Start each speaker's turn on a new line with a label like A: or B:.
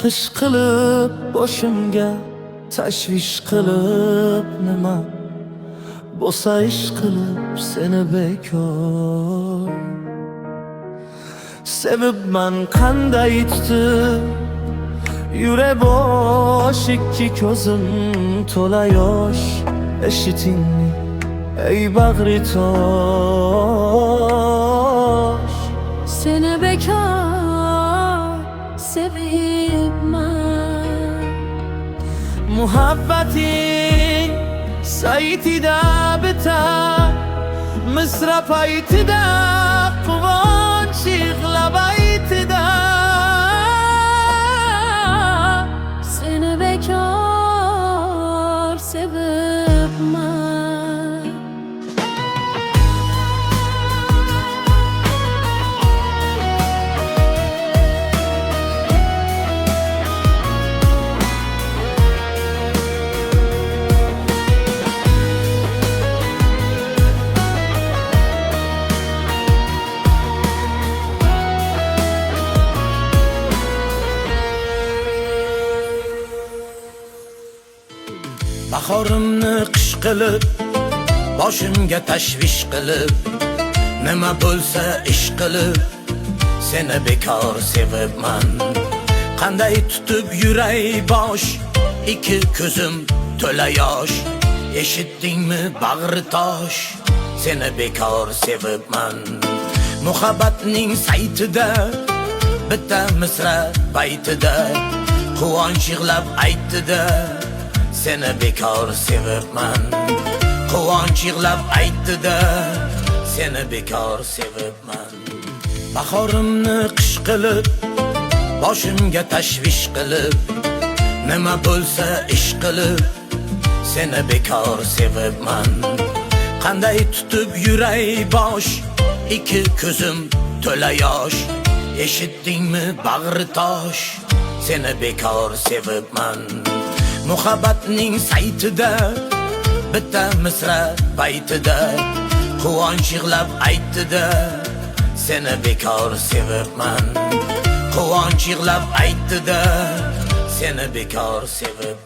A: qish qilib boshimga tashvish qilib nima bo'lsa ish qilib seni bekor sevibman qanday tutib yure bosh ikki ko'zim to'la yosh eshitingni ey bag'ri tosh
B: seni bekor sevibman
A: muhabbating saytida bitar misra paytida quvonch yig'lab aytida
B: seni bekor sevibman
A: bahorimni qish qilib boshimga tashvish qilib nima bo'lsa ish qilib seni bekor sevibman qanday tutib yuray bosh ikki ko'zim to'la yosh eshitdingmi bag'ri tosh seni bekor sevibman muhabbatning saytida bitta misra baytida quvonch yig'lab aytdi-da seni bekor sevibman quvonch yig'lab aytdi-da seni bekor sevibman bahorimni qish qilib boshimga tashvish qilib nima bo'lsa ish qilib seni bekor sevibman qanday tutib yuray bosh ikki ko'zim to'la yosh eshitdingmi bag'ri tosh seni bekor sevibman muhabbatning saytida bitta misra baytida quvonch yig'lab aytdi-da seni bekor sevibman quvonch yig'lab aytdi-da seni bekor sevib